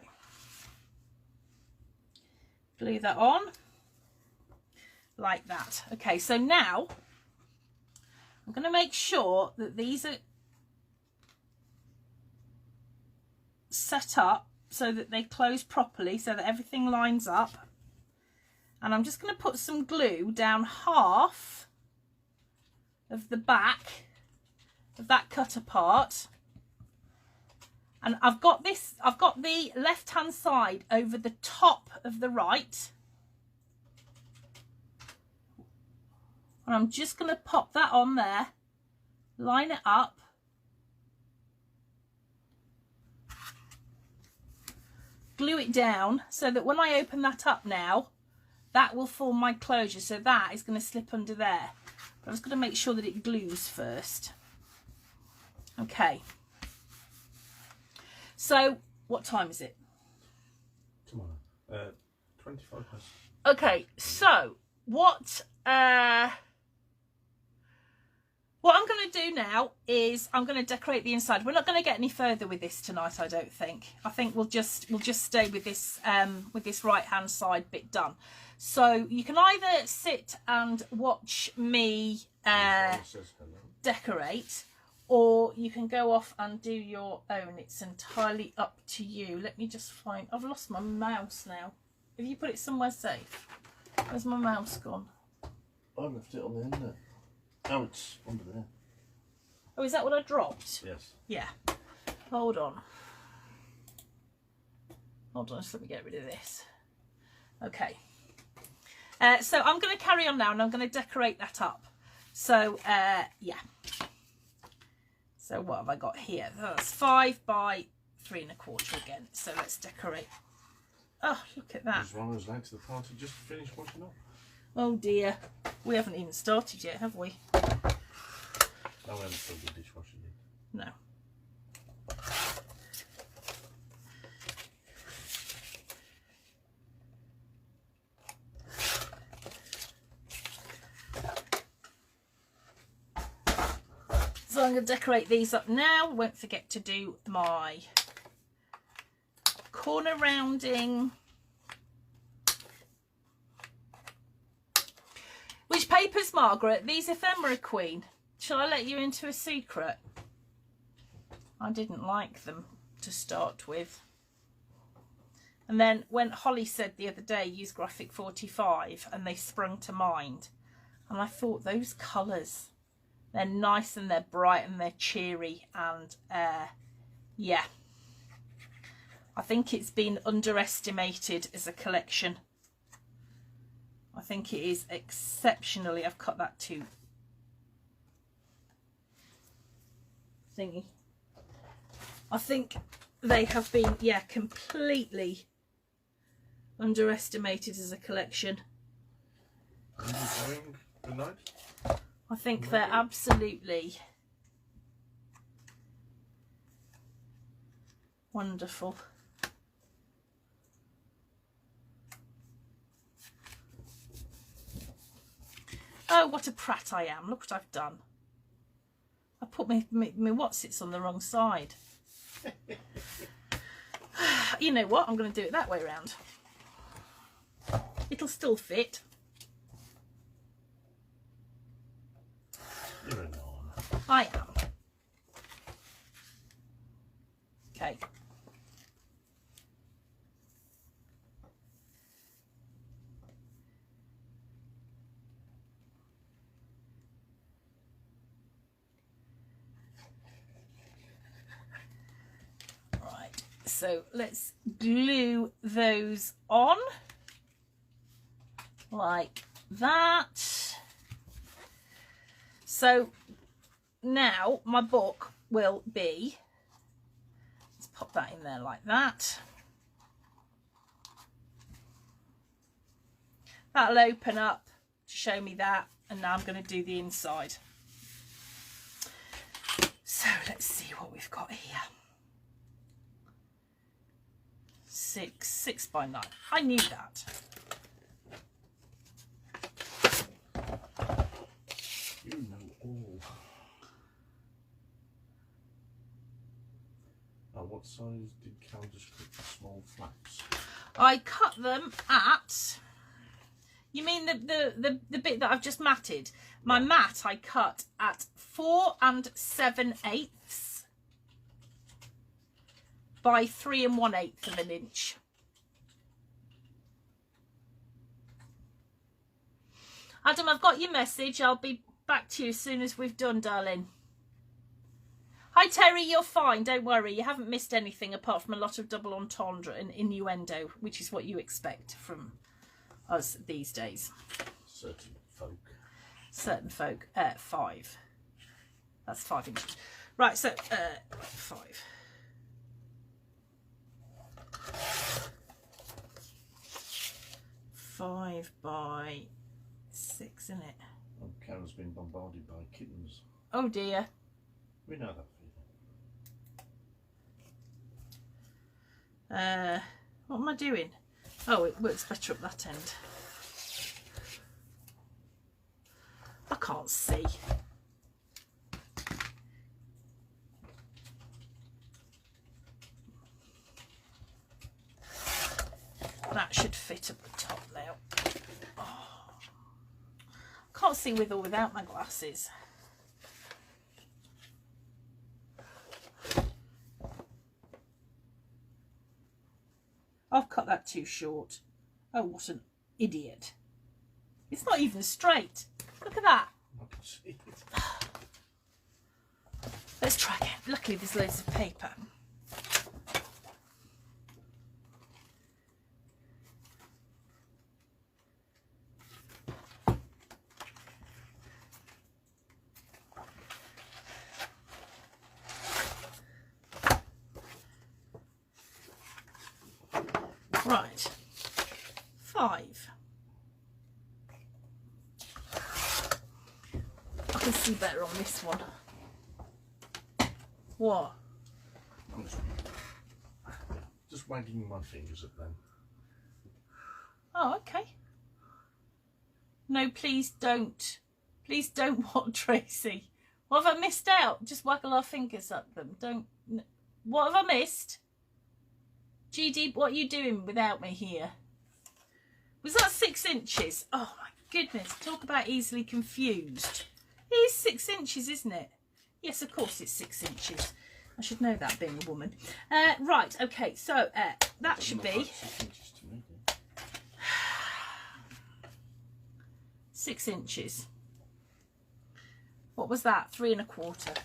glue that on like that. Okay, so now I'm going to make sure that these are set up so that they close properly, so that everything lines up. And I'm just going to put some glue down half of the back of that cutter part. And I've got the left hand side over the top of the right. And I'm just going to pop that on there, line it up. Glue it down so that when I open that up now, that will form my closure. So that is going to slip under there. But I'm just going to make sure that it glues first. Okay. So, what time is it? Tomorrow. 25 past. Okay, so what I'm going to do now is I'm going to decorate the inside. We're not going to get any further with this tonight, I don't think. I think we'll just stay with this right hand side bit done. So you can either sit and watch me decorate, or you can go off and do your own. It's entirely up to you. Let me just find... I've lost my mouse now. Have you put it somewhere safe? Where's my mouse gone? I left it on the end there. Oh, it's under there. Oh, is that what I dropped? Yes. Yeah. Hold on. Hold on, just let me get rid of this. Okay. So I'm going to carry on now, and I'm going to decorate that up. So, yeah. So what have I got here? That's 5 by 3 1/4 again. So let's decorate. Oh, look at that. As one was late to the party, just finished washing up. Oh dear. We haven't even started yet, have we? I haven't filled the dishwasher yet. No. So I'm going to decorate these up now. Won't forget to do my corner rounding. Which papers, Margaret? These Ephemera Queen. Shall I let you into a secret? I didn't like them to start with. And then when Holly said the other day, use graphic 45, and they sprung to mind. And I thought, those colours, they're nice and they're bright and they're cheery. And yeah, I think it's been underestimated as a collection. I think it is exceptionally... I've cut that too thingy. I think they have been, yeah, completely underestimated as a collection. Are you saying good night? I think they're absolutely wonderful. Oh, what a prat I am. Look what I've done. I put my whatsits on the wrong side. You know what? I'm going to do it that way around. It'll still fit. You're a norm. I am. Okay. So let's glue those on like that. So now my book will be, let's pop that in there like that. That'll open up to show me that, and now I'm going to do the inside. So let's see what we've got here. 6 by 9. I knew that. You know all. Now, what size did Cal just cut the small flaps? I cut them at... You mean the bit that I've just matted? My mat I cut at 4 7/8. by 3 1/8 of an inch. Adam, I've got your message. I'll be back to you as soon as we've done, darling. Hi, Terry. You're fine. Don't worry. You haven't missed anything apart from a lot of double entendre and innuendo, which is what you expect from us these days. Certain folk. Certain folk. 5. That's 5 inches. Right, so 5. Five by 6, isn't it? Oh, Karen's been bombarded by kittens. Oh dear. We know that feeling. What am I doing? Oh, it works better up that end. I can't see. That should fit up the top now. Oh. Can't see with or without my glasses. I've cut that too short. Oh, what an idiot. It's not even straight. Look at that. I can see it. Let's try again. Luckily there's loads of paper. Right, 5. I can see better on this one. What? I'm just wagging my fingers at them. Oh, okay. No, please don't. Please don't what, Tracy? What have I missed out? Just waggle our fingers at them. Don't. What have I missed? GD, what are you doing without me here? Was that 6 inches? Oh my goodness, talk about easily confused. It is 6 inches, isn't it? Yes, of course it's 6 inches. I should know that being a woman. Right, okay, so that should be... 6 inches. What was that? 3 1/4.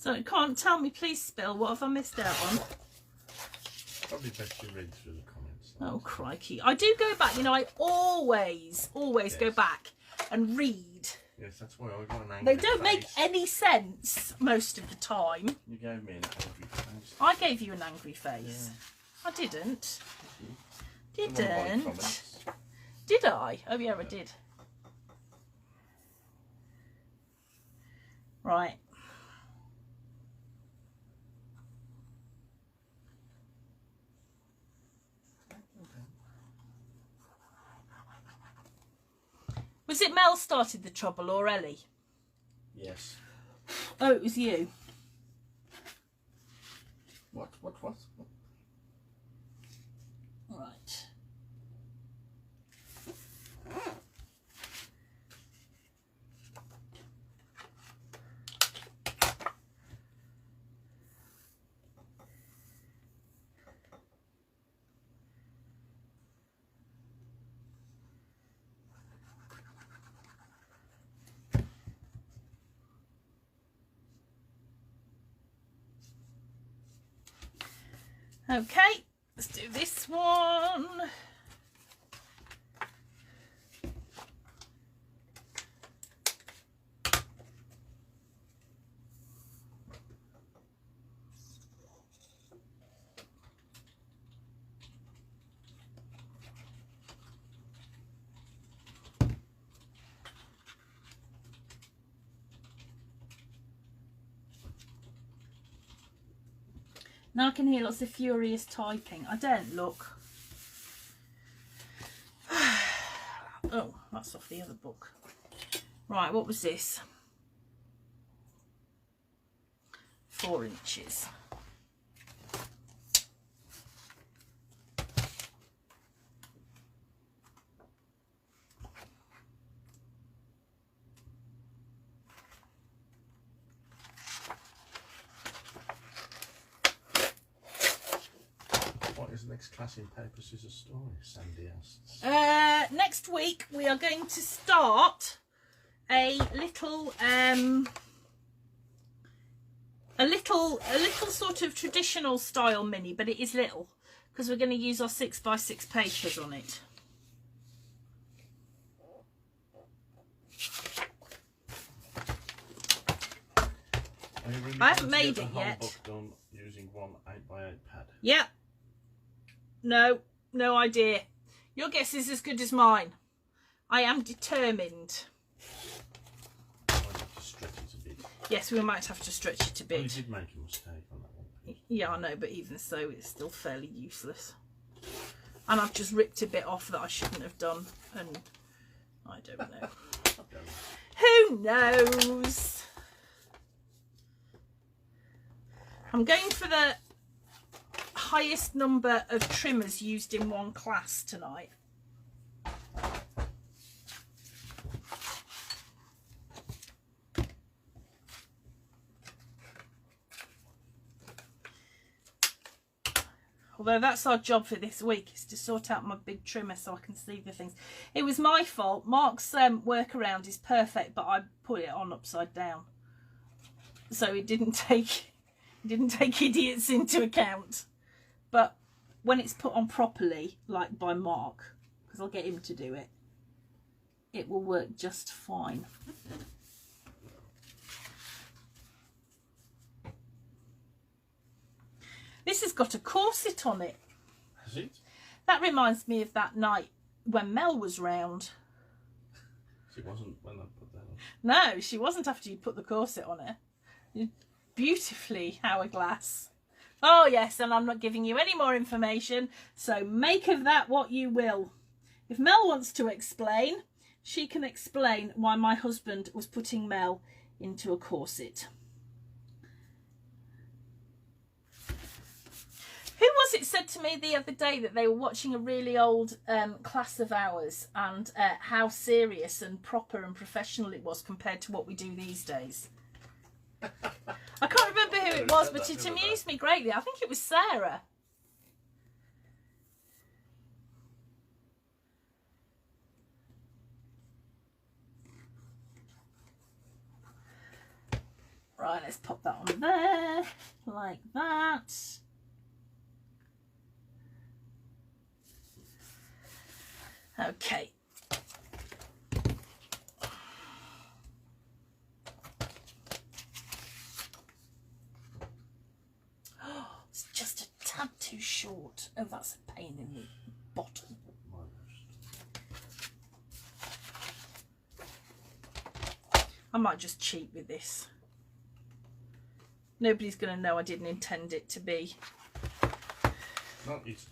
So it can't tell me, please, Spill. What have I missed out on? Probably best you read through the comments. Oh, crikey. I do go back, you know, I always yes. go back and read. Yes, that's why I got an angry They don't make any sense most of the time. You gave me an angry face. I gave you an angry face. Yeah. I didn't. Didn't. Did I? Oh, yeah, I did. Right. Was it Mel started the trouble or Ellie? Yes. Oh, it was you. What? Right. Okay, let's do this one. Now I can hear lots of furious typing. I don't look. Oh, that's off the other book. Right, what was this? 4 inches. What is the next class in paper, scissors, story? Sandy asks. Next week we are going to start a little sort of traditional style mini, but it is little because we're going to use our 6x6 papers on it. I haven't made it yet. Book done using one 8x8 pad. Yep. No idea. Your guess is as good as mine. I am determined. I might have to stretch it a bit. Yes, we might have to stretch it a bit. Well, you did make a mistake on that one. Yeah, I know, but even so, it's still fairly useless. And I've just ripped a bit off that I shouldn't have done, and I don't know. Who knows? I'm going for the highest number of trimmers used in one class tonight. Although that's our job for this week, is to sort out my big trimmer so I can see the things. It was my fault. Mark's workaround is perfect, but I put it on upside down, so it didn't take idiots into account. But when it's put on properly, like by Mark, because I'll get him to do it, it will work just fine. This has got a corset on it. Has it? That reminds me of that night when Mel was round. She wasn't when I put that on. No, she wasn't after you put the corset on her. Beautifully hourglass. Oh yes, and I'm not giving you any more information, so make of that what you will. If Mel wants to explain, she can explain why my husband was putting Mel into a corset. Who was it said to me the other day that they were watching a really old class of ours, and how serious and proper and professional it was compared to what we do these days? I can't remember who it was, but it amused me greatly. I think it was Sarah. Right, let's pop that on there, like that. Okay. It's just a tad too short. Oh, that's a pain in the bottom. I might just cheat with this. Nobody's going to know I didn't intend it to be. Not easy.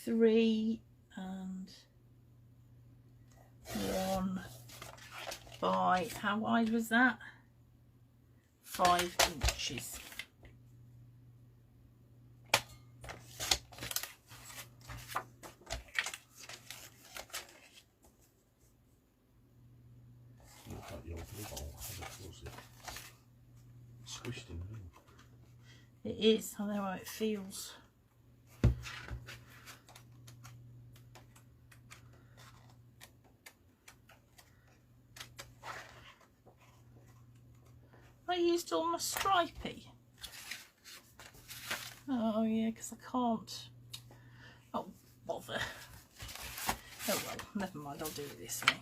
3 and 1 by, how wide was that? 5 inches. Looks like your blue ball has a corset. Squished in the middle. It is, I know how it feels. I used all my stripey. Oh yeah, because I can't. Oh bother. Oh well, never mind, I'll do it this way.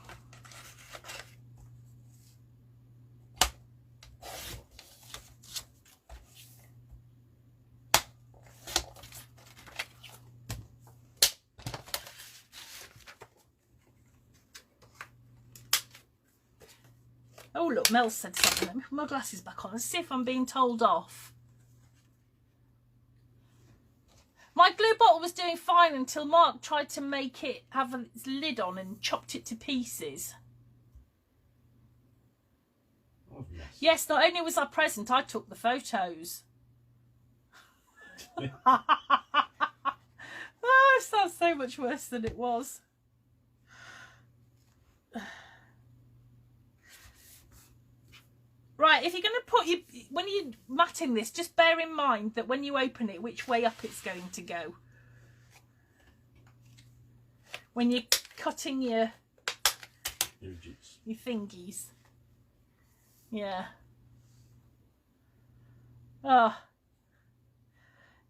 Oh, look, Mel said something. Let me put my glasses back on and see if I'm being told off. My glue bottle was doing fine until Mark tried to make it have its lid on and chopped it to pieces. Oh, yes. Yes, not only was I present, I took the photos. Oh, it sounds so much worse than it was. Right, if you're going to put when you're matting this, just bear in mind that when you open it, which way up it's going to go. When you're cutting your thingies. Yeah. Oh.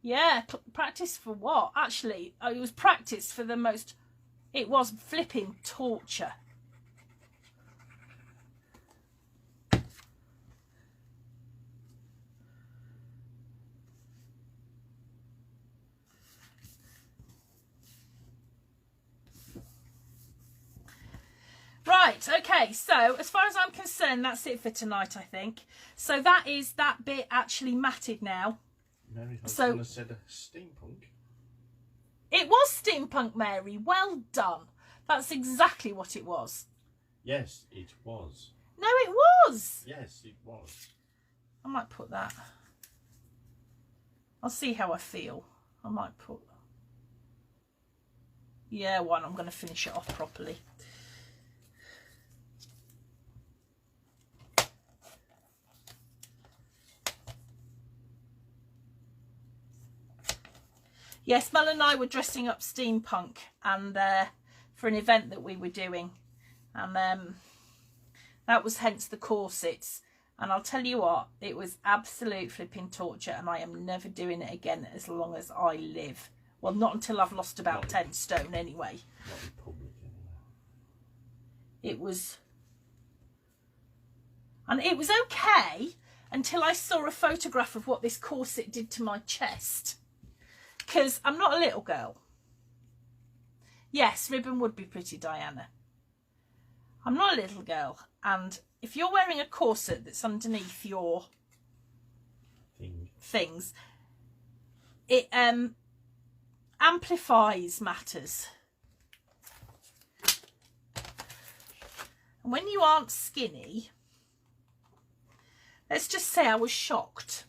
Yeah, practice for what? Actually, it was practice for the most... It was flipping torture. Right, okay, so as far as I'm concerned, that's it for tonight, I think. So that is that bit actually matted now. Mary So said steampunk. it was steampunk, Mary. Well done. That's exactly what it was. Yes, it was. No, it was. Yes, it was. I might put that. I'll see how I feel. I might put... Yeah, one. I'm going to finish it off properly. Yes, Mel and I were dressing up steampunk and for an event that we were doing, and that was hence the corsets. And I'll tell you what, it was absolute flipping torture, and I am never doing it again as long as I live. Well, not until I've lost about 10 stone anyway. Not in public anyway. It was... And it was okay until I saw a photograph of what this corset did to my chest. Because I'm not a little girl. Yes, ribbon would be pretty, Diana. I'm not a little girl. And if you're wearing a corset that's underneath your things, it amplifies matters. And when you aren't skinny, let's just say I was shocked.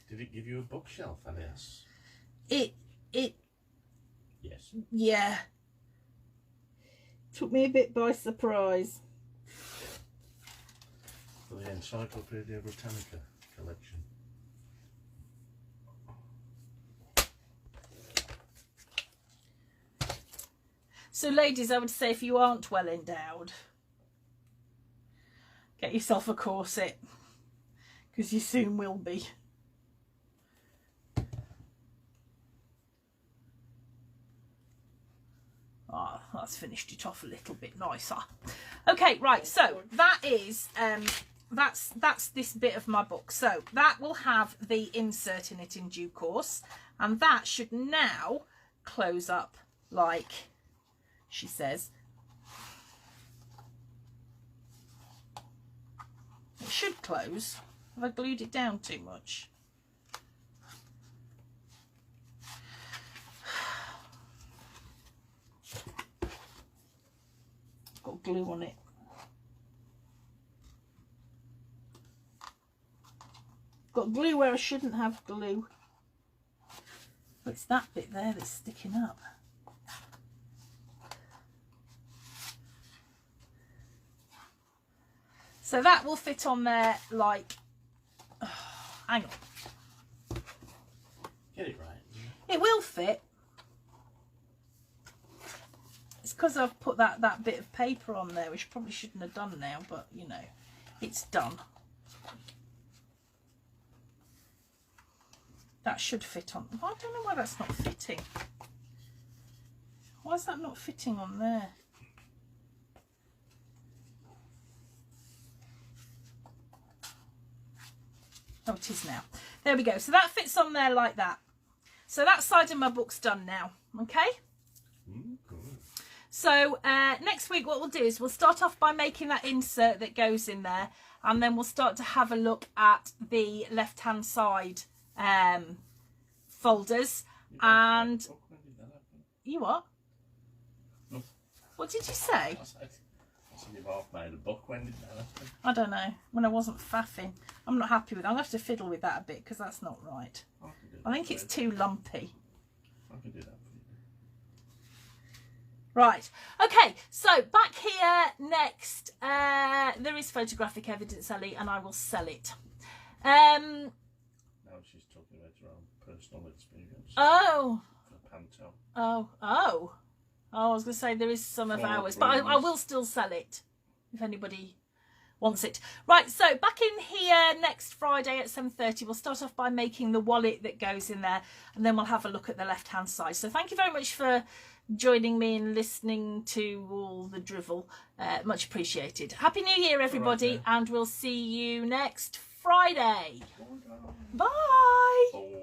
Did it give you a bookshelf, Alice? It Yes. Yeah. Took me a bit by surprise. For the Encyclopedia Britannica collection. So ladies, I would say if you aren't well endowed, get yourself a corset, because you soon will be. Ah, oh, that's finished it off a little bit nicer. Okay, right, so that is that's this bit of my book. So that will have the insert in it in due course, and that should now close up like she says. It should close. Have I glued it down too much? Got glue on it. Got glue where I shouldn't have glue. But it's that bit there that's sticking up. So that will fit on there like... Oh, hang on. Get it right. It will fit. It's because I've put that bit of paper on there, which I probably shouldn't have done now, but, you know, it's done. That should fit on. I don't know why that's not fitting. Why is that not fitting on there? Oh, it is now. There we go. So that fits on there like that. So that side of my book's done now. Okay? Good. So next week what we'll do is we'll start off by making that insert that goes in there, and then we'll start to have a look at the left hand side folders. And you what? What did you say? I said you've half made a book. When did that happen? I don't know. When I wasn't faffing. I'm not happy with it. I'm going to have to fiddle with that a bit because that's not right. I think it's too lumpy. I can do that for you. Right. Okay. So back here next, there is photographic evidence, Ellie, and I will sell it. Now she's talking about her own personal experience. Oh. For Panto. Oh, I was going to say there is some of ours, but I will still sell it if anybody wants it. Right, so back in here next Friday at 7:30, we'll start off by making the wallet that goes in there, and then we'll have a look at the left-hand side. So thank you very much for joining me and listening to all the drivel. Much appreciated. Happy New Year, everybody, and we'll see you next Friday. Bye.